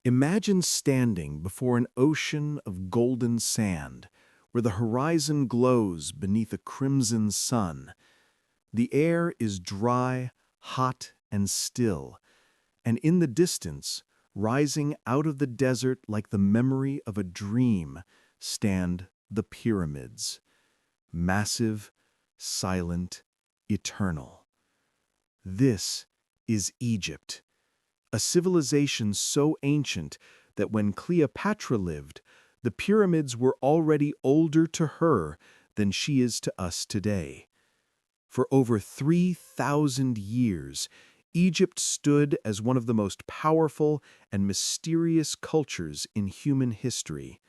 Imagine standing before an ocean of golden sand, where the horizon glows beneath a crimson sun. The air is dry, hot, and still, and in the distance, rising out of the desert like the memory of a dream, stand the pyramids. Massive, silent, eternal. This is Egypt, a civilization so ancient that when Cleopatra lived, the pyramids were already older to her than she is to us today. For over 3,000 years, Egypt stood as one of the most powerful and mysterious cultures in human history.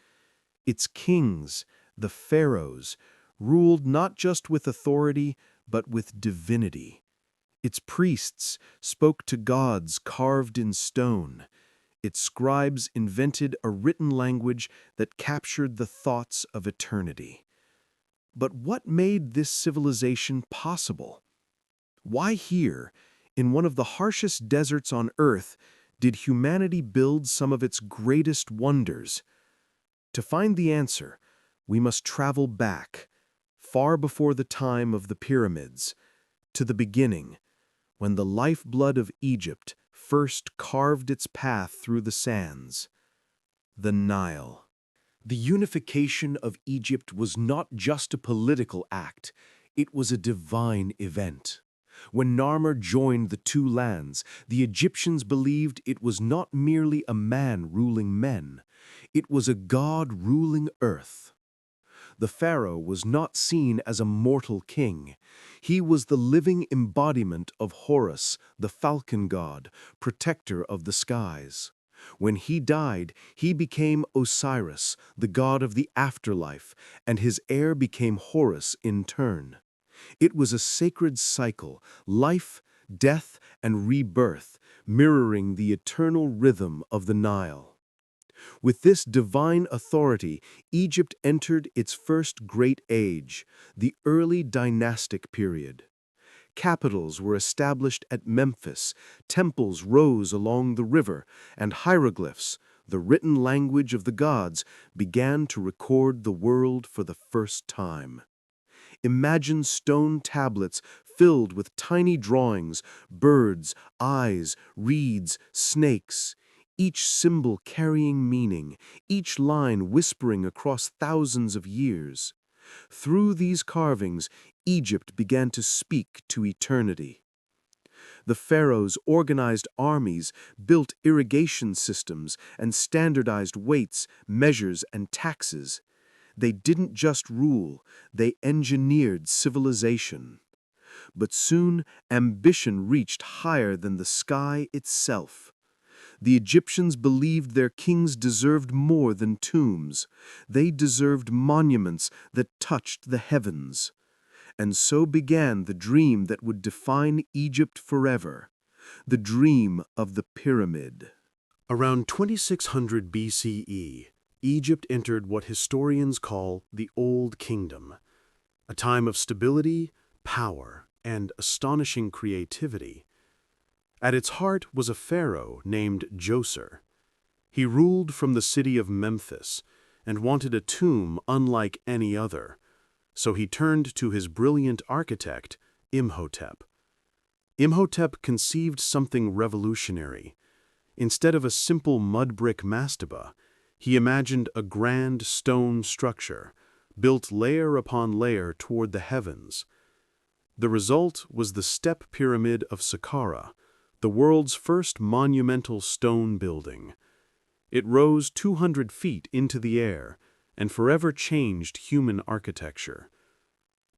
Its kings, the Pharaohs, ruled not just with authority, but with divinity. Its priests spoke to gods carved in stone. Its scribes invented a written language that captured the thoughts of eternity. But what made this civilization possible? Why here, in one of the harshest deserts on Earth, did humanity build some of its greatest wonders? To find the answer, we must travel back, far before the time of the pyramids, to the beginning, when the lifeblood of Egypt first carved its path through the sands. The Nile. The unification of Egypt was not just a political act, it was a divine event. When Narmer joined the two lands, the Egyptians believed it was not merely a man ruling men, it was a god ruling earth. The pharaoh was not seen as a mortal king. He was the living embodiment of Horus, the falcon god, protector of the skies. When he died, he became Osiris, the god of the afterlife, and his heir became Horus in turn. It was a sacred cycle, life, death, and rebirth, mirroring the eternal rhythm of the Nile. With this divine authority, Egypt entered its first great age, the early dynastic period. Capitals were established at Memphis, temples rose along the river, and hieroglyphs, the written language of the gods, began to record the world for the first time. Imagine stone tablets filled with tiny drawings, birds, eyes, reeds, snakes, each symbol carrying meaning, each line whispering across thousands of years. Through these carvings, Egypt began to speak to eternity. The pharaohs organized armies, built irrigation systems, and standardized weights, measures, and taxes. They didn't just rule, they engineered civilization. But soon, ambition reached higher than the sky itself. The Egyptians believed their kings deserved more than tombs. They deserved monuments that touched the heavens. And so began the dream that would define Egypt forever, the dream of the pyramid. Around 2600 BCE, Egypt entered what historians call the Old Kingdom, a time of stability, power, and astonishing creativity. At its heart was a pharaoh named Djoser. He ruled from the city of Memphis and wanted a tomb unlike any other, so he turned to his brilliant architect, Imhotep. Imhotep conceived something revolutionary. Instead of a simple mud brick mastaba, he imagined a grand stone structure, built layer upon layer toward the heavens. The result was the step pyramid of Saqqara, the world's first monumental stone building. It rose 200 feet into the air and forever changed human architecture.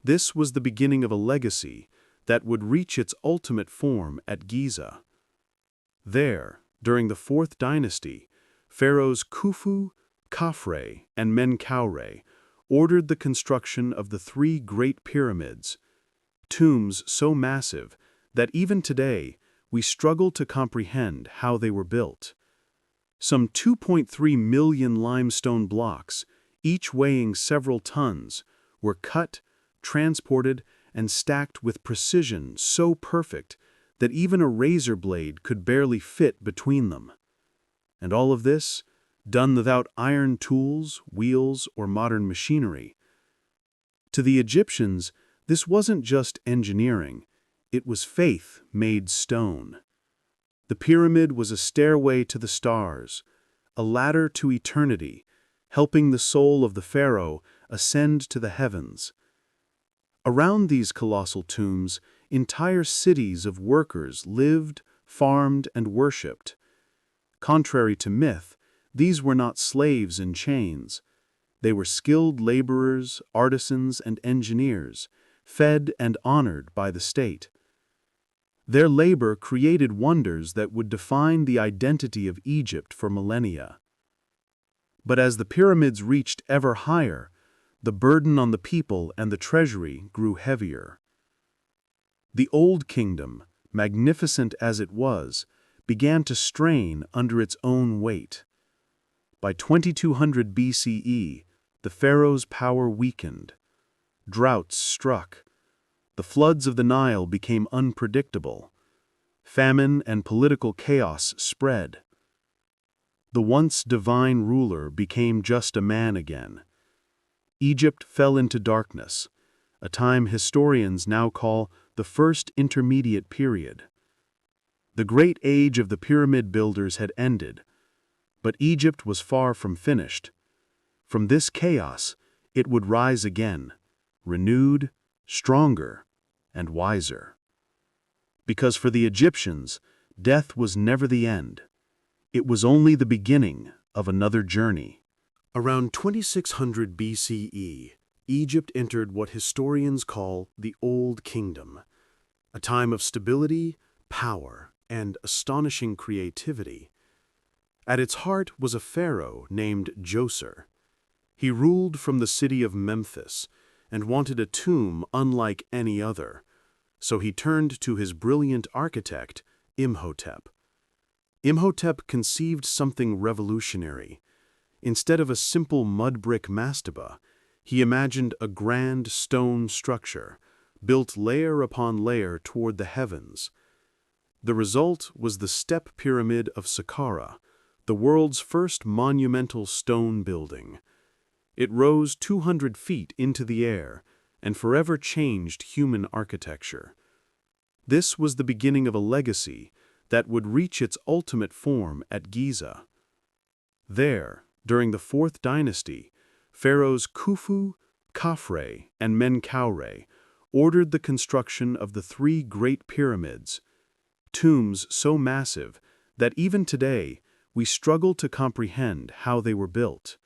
This was the beginning of a legacy that would reach its ultimate form at Giza. There, during the Fourth Dynasty, pharaohs Khufu, Khafre, and Menkaure ordered the construction of the three Great Pyramids, tombs so massive that even today we struggle to comprehend how they were built. Some 2.3 million limestone blocks, each weighing several tons, were cut, transported, and stacked with precision so perfect that even a razor blade could barely fit between them. And all of this, done without iron tools, wheels, or modern machinery. To the Egyptians, this wasn't just engineering, it was faith made stone. The pyramid was a stairway to the stars, a ladder to eternity, helping the soul of the pharaoh ascend to the heavens. Around these colossal tombs, entire cities of workers lived, farmed, and worshipped. Contrary to myth, these were not slaves in chains. They were skilled laborers, artisans, and engineers, fed and honored by the state. Their labor created wonders that would define the identity of Egypt for millennia. But as the pyramids reached ever higher, the burden on the people and the treasury grew heavier. The Old Kingdom, magnificent as it was, began to strain under its own weight. By 2200 BCE, the pharaoh's power weakened. Droughts struck. The floods of the Nile became unpredictable. Famine and political chaos spread. The once divine ruler became just a man again. Egypt fell into darkness, a time historians now call the First Intermediate Period. The great age of the pyramid builders had ended, but Egypt was far from finished. From this chaos, it would rise again, renewed, stronger, and wiser. Because for the Egyptians, death was never the end. It was only the beginning of another journey. Around 2600 BCE, Egypt entered what historians call the Old Kingdom, a time of stability, power, and astonishing creativity. At its heart was a pharaoh named Djoser. He ruled from the city of Memphis and wanted a tomb unlike any other, so he turned to his brilliant architect, Imhotep. Imhotep conceived something revolutionary. Instead of a simple mud brick mastaba, he imagined a grand stone structure, built layer upon layer toward the heavens. The result was the Step Pyramid of Saqqara, the world's first monumental stone building. It rose 200 feet into the air and forever changed human architecture. This was the beginning of a legacy that would reach its ultimate form at Giza. There, during the Fourth Dynasty, pharaohs Khufu, Khafre, and Menkaure ordered the construction of the three Great Pyramids, tombs so massive that even today we struggle to comprehend how they were built.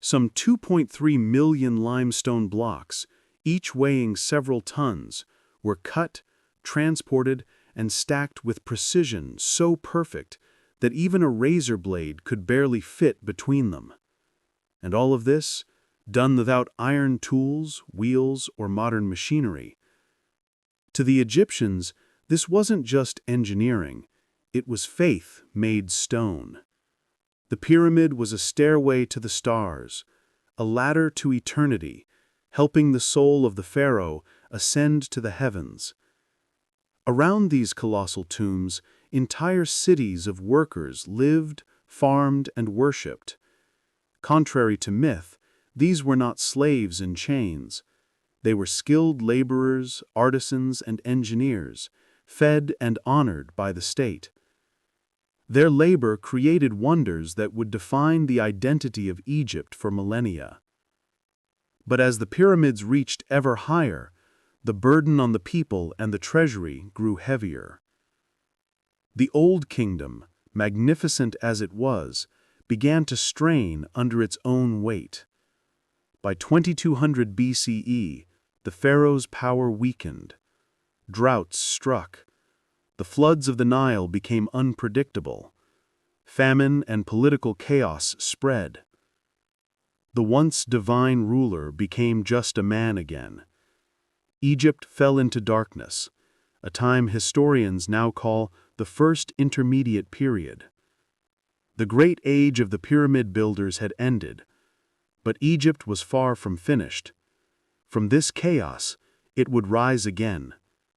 Some 2.3 million limestone blocks, each weighing several tons, were cut, transported, and stacked with precision so perfect that even a razor blade could barely fit between them. And all of this, done without iron tools, wheels, or modern machinery. To the Egyptians, this wasn't just engineering, it was faith made stone. The pyramid was a stairway to the stars, a ladder to eternity, helping the soul of the pharaoh ascend to the heavens. Around these colossal tombs, entire cities of workers lived, farmed, and worshipped. Contrary to myth, these were not slaves in chains. They were skilled laborers, artisans, and engineers, fed and honored by the state. Their labor created wonders that would define the identity of Egypt for millennia. But as the pyramids reached ever higher, the burden on the people and the treasury grew heavier. The Old Kingdom, magnificent as it was, began to strain under its own weight. By 2200 BCE, the pharaoh's power weakened. Droughts struck. The floods of the Nile became unpredictable. Famine and political chaos spread. The once divine ruler became just a man again. Egypt fell into darkness, a time historians now call the First Intermediate Period. The great age of the pyramid builders had ended, but Egypt was far from finished. From this chaos, it would rise again,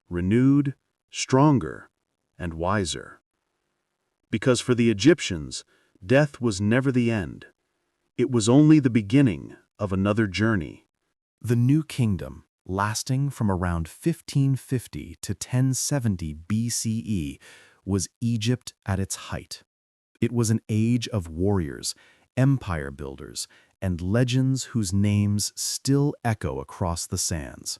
renewed, stronger, and wiser. Because for the Egyptians, Death was never the end. It was only the beginning of another journey. The New Kingdom, lasting from around 1550 to 1070 BCE, was Egypt at its height. It was an age of warriors, empire builders, and legends whose names still echo across the sands.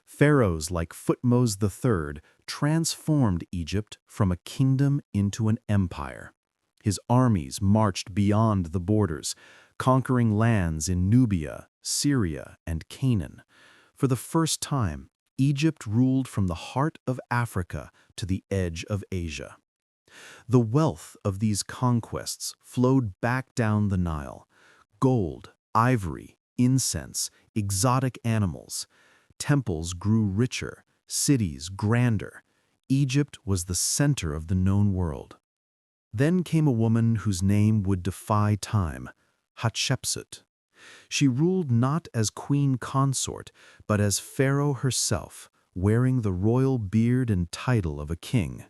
Pharaohs like Thutmose III transformed Egypt from a kingdom into an empire. His armies marched beyond the borders, conquering lands in Nubia, Syria, and Canaan. For the first time, Egypt ruled from the heart of Africa to the edge of Asia. The wealth of these conquests flowed back down the Nile. Gold, ivory, incense, exotic animals. Temples grew richer, cities grander. Egypt was the center of the known world. Then came a woman whose name would defy time, Hatshepsut. She ruled not as queen consort, but as pharaoh herself, wearing the royal beard and title of a king.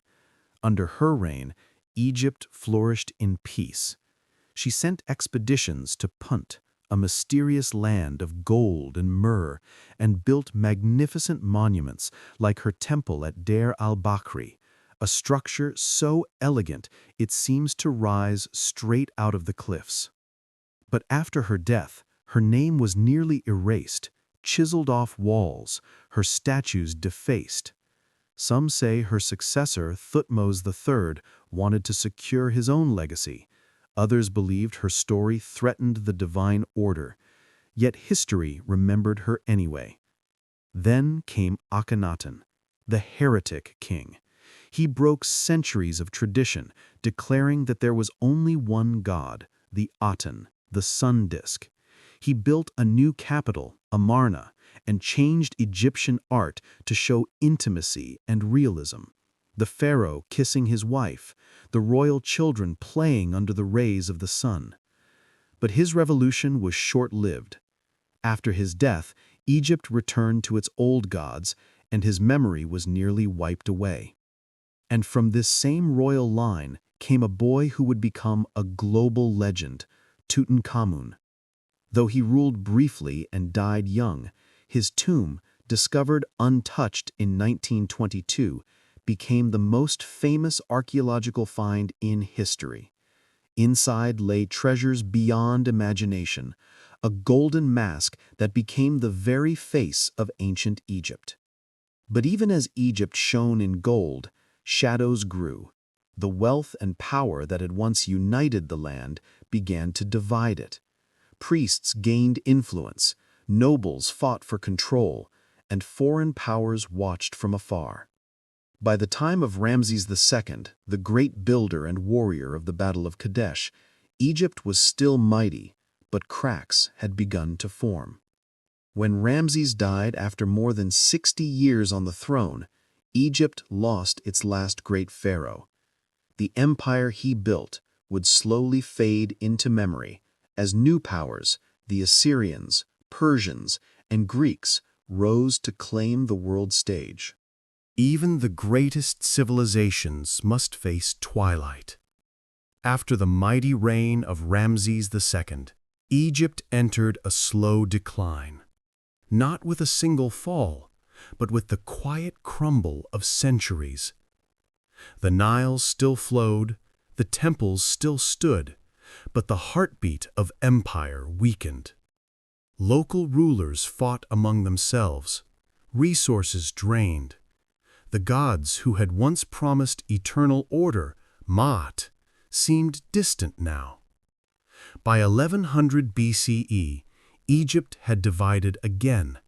Under her reign, Egypt flourished in peace. She sent expeditions to Punt, a mysterious land of gold and myrrh, and built magnificent monuments like her temple at Deir al-Bakhri, a structure so elegant it seems to rise straight out of the cliffs. But after her death, her name was nearly erased, chiseled off walls, her statues defaced. Some say her successor, Thutmose III, wanted to secure his own legacy. Others believed her story threatened the divine order. Yet history remembered her anyway. Then came Akhenaten, the heretic king. He broke centuries of tradition, declaring that there was only one god, the Aten, the sun disk. He built a new capital, Amarna, and changed Egyptian art to show intimacy and realism. The pharaoh kissing his wife, the royal children playing under the rays of the sun. But his revolution was short-lived. After his death, Egypt returned to its old gods, and his memory was nearly wiped away. And from this same royal line came a boy who would become a global legend, Tutankhamun. Though he ruled briefly and died young, his tomb, discovered untouched in 1922, became the most famous archaeological find in history. Inside lay treasures beyond imagination, a golden mask that became the very face of ancient Egypt. But even as Egypt shone in gold, shadows grew. The wealth and power that had once united the land began to divide it. Priests gained influence, nobles fought for control, and foreign powers watched from afar. By the time of Ramses II, the great builder and warrior of the Battle of Kadesh, Egypt was still mighty, but cracks had begun to form. When Ramses died after more than 60 years on the throne, Egypt lost its last great pharaoh. The empire he built would slowly fade into memory as new powers, the Assyrians, Persians, and Greeks, rose to claim the world stage. Even the greatest civilizations must face twilight. After the mighty reign of Ramses II, Egypt entered a slow decline. Not with a single fall, but with the quiet crumble of centuries. The Nile still flowed, the temples still stood, but the heartbeat of empire weakened. Local rulers fought among themselves, resources drained. The gods who had once promised eternal order, Maat, seemed distant now. By 1100 BCE, Egypt had divided again,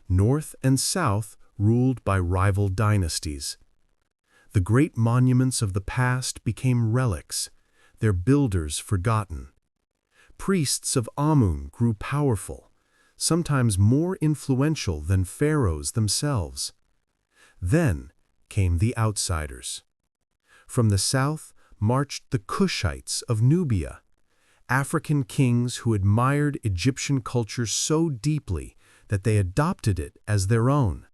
north and south ruled by rival dynasties. The great monuments of the past became relics, their builders forgotten. Priests of Amun grew powerful, sometimes more influential than pharaohs themselves. Then came the outsiders. From the south marched the Kushites of Nubia, African kings who admired Egyptian culture so deeply that they adopted it as their own.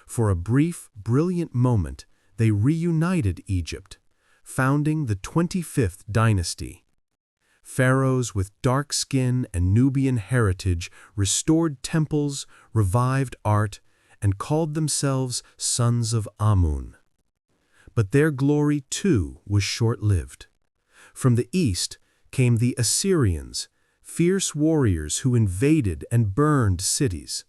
For a brief, brilliant moment, they reunited Egypt, founding the 25th dynasty. Pharaohs with dark skin and Nubian heritage restored temples, revived art, and called themselves sons of Amun. But their glory, too, was short-lived. From the east came the Assyrians, fierce warriors who invaded and burned cities.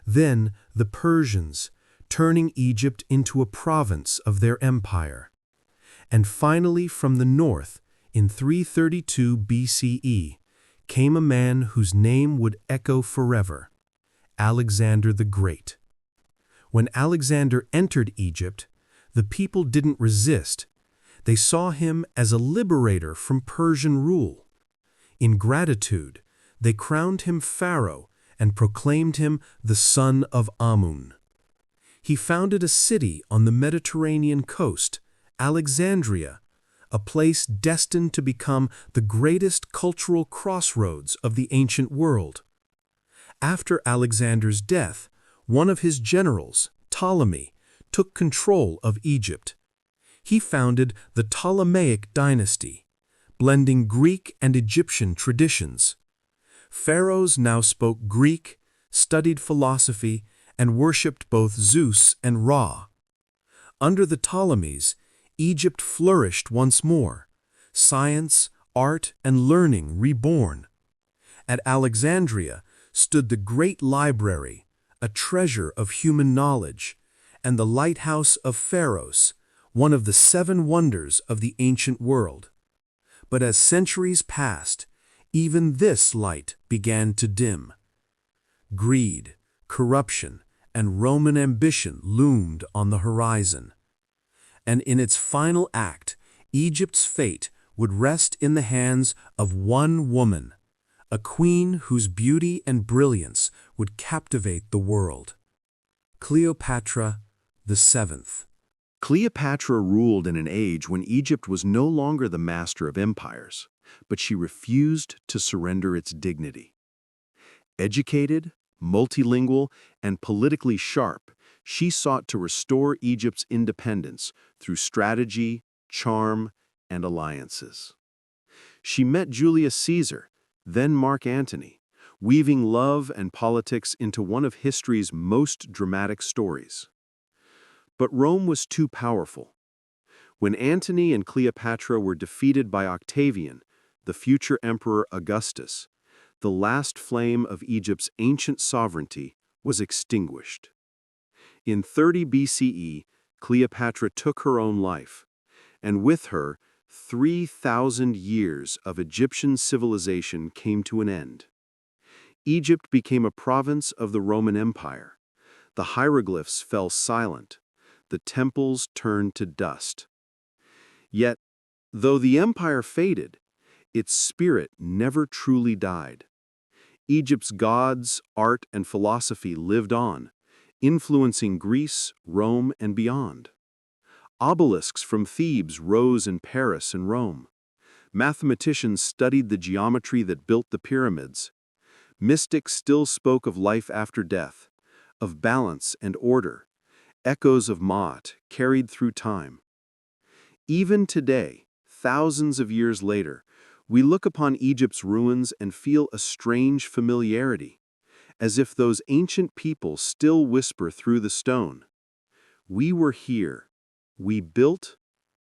Then the Persians, turning Egypt into a province of their empire. And finally from the north, in 332 BCE, came a man whose name would echo forever, Alexander the Great. When Alexander entered Egypt, the people didn't resist. They saw him as a liberator from Persian rule. In gratitude, they crowned him pharaoh and proclaimed him the son of Amun. He founded a city on the Mediterranean coast, Alexandria, a place destined to become the greatest cultural crossroads of the ancient world. After Alexander's death, one of his generals, Ptolemy, took control of Egypt. He founded the Ptolemaic dynasty, blending Greek and Egyptian traditions. Pharaohs now spoke Greek, studied philosophy, and worshipped both Zeus and Ra. Under the Ptolemies, Egypt flourished once more, science, art, and learning reborn. At Alexandria stood the great library, a treasure of human knowledge, and the lighthouse of Pharaohs, one of the 7 wonders of the ancient world. But as centuries passed, even this light began to dim. Greed, corruption, and Roman ambition loomed on the horizon. And in its final act, Egypt's fate would rest in the hands of one woman, a queen whose beauty and brilliance would captivate the world. Cleopatra the Seventh. Cleopatra ruled in an age when Egypt was no longer the master of empires, but she refused to surrender its dignity. Educated, multilingual, and politically sharp, she sought to restore Egypt's independence through strategy, charm, and alliances. She met Julius Caesar, then Mark Antony, weaving love and politics into one of history's most dramatic stories. But Rome was too powerful. When Antony and Cleopatra were defeated by Octavian, the future emperor Augustus, the last flame of Egypt's ancient sovereignty was extinguished. In 30 BCE, Cleopatra took her own life, and with her, 3,000 years of Egyptian civilization came to an end. Egypt became a province of the Roman Empire. The hieroglyphs fell silent. The temples turned to dust. Yet, though the empire faded, its spirit never truly died. Egypt's gods, art, and philosophy lived on, influencing Greece, Rome, and beyond. Obelisks from Thebes rose in Paris and Rome. Mathematicians studied the geometry that built the pyramids. Mystics still spoke of life after death, of balance and order, echoes of Maat carried through time. Even today, thousands of years later, we look upon Egypt's ruins and feel a strange familiarity, as if those ancient people still whisper through the stone. We were here, we built,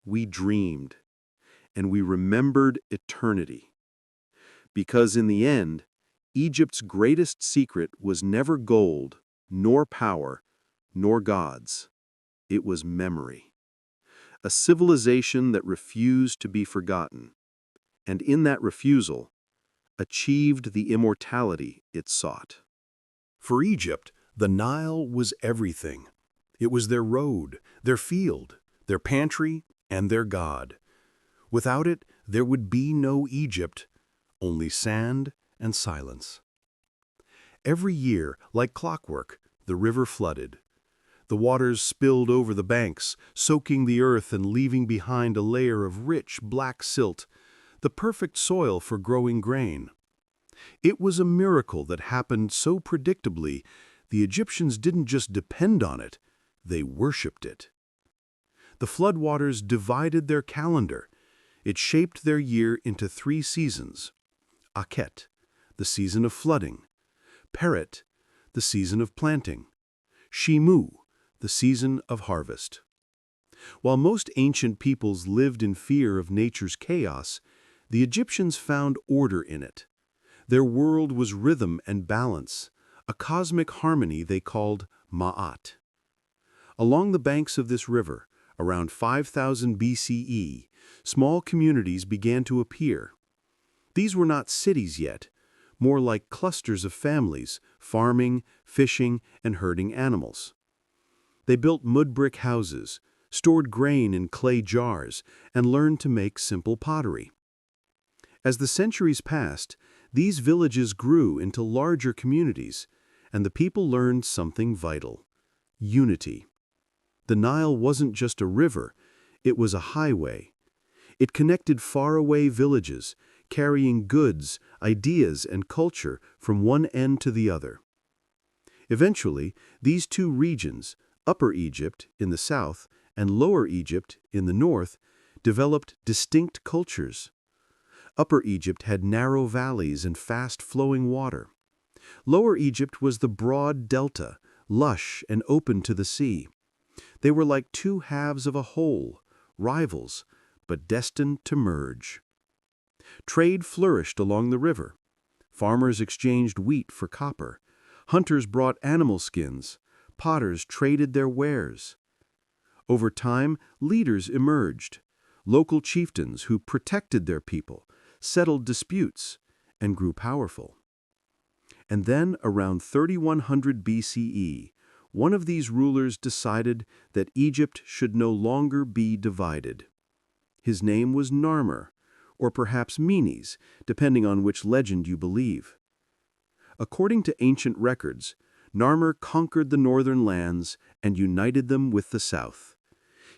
we dreamed, and we remembered eternity. Because in the end, Egypt's greatest secret was never gold, nor power, nor gods. It was memory. A civilization that refused to be forgotten, and in that refusal, achieved the immortality it sought. For Egypt, the Nile was everything. It was their road, their field, their pantry, and their god. Without it, there would be no Egypt, only sand and silence. Every year, like clockwork, the river flooded. The waters spilled over the banks, soaking the earth and leaving behind a layer of rich black silt, the perfect soil for growing grain. It was a miracle that happened so predictably, the Egyptians didn't just depend on it, they worshipped it. The floodwaters divided their calendar. It shaped their year into 3 seasons: Akhet, the season of flooding; Peret, the season of planting; Shimu, the season of harvest. While most ancient peoples lived in fear of nature's chaos, the Egyptians found order in it. Their world was rhythm and balance, a cosmic harmony they called Ma'at. Along the banks of this river, around 5000 BCE, small communities began to appear. These were not cities yet, more like clusters of families, farming, fishing, and herding animals. They built mud brick houses, stored grain in clay jars, and learned to make simple pottery. As the centuries passed, these villages grew into larger communities, and the people learned something vital: unity. The Nile wasn't just a river, it was a highway. It connected faraway villages, carrying goods, ideas, and culture from one end to the other. Eventually, these two regions, Upper Egypt in the south and Lower Egypt in the north, developed distinct cultures. Upper Egypt had narrow valleys and fast-flowing water. Lower Egypt was the broad delta, lush and open to the sea. They were like two halves of a whole, rivals, but destined to merge. Trade flourished along the river. Farmers exchanged wheat for copper. Hunters brought animal skins. Potters traded their wares. Over time, leaders emerged. Local chieftains who protected their people, settled disputes, and grew powerful. And then, around 3100 BCE, one of these rulers decided that Egypt should no longer be divided. His name was Narmer, or perhaps Menes, depending on which legend you believe. According to ancient records, Narmer conquered the northern lands and united them with the south.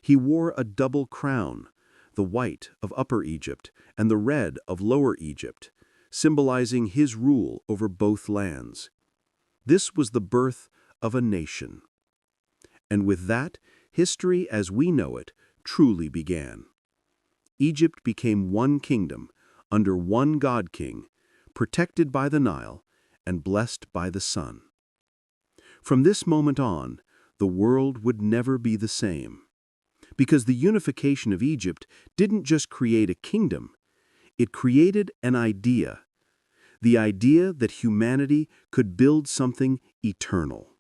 He wore a double crown, the white of Upper Egypt and the red of Lower Egypt, symbolizing his rule over both lands. This was the birth of a nation. And with that, history as we know it truly began. Egypt became one kingdom, under one God-king, protected by the Nile and blessed by the sun. From this moment on, the world would never be the same. Because the unification of Egypt didn't just create a kingdom, it created an idea. The idea that humanity could build something eternal.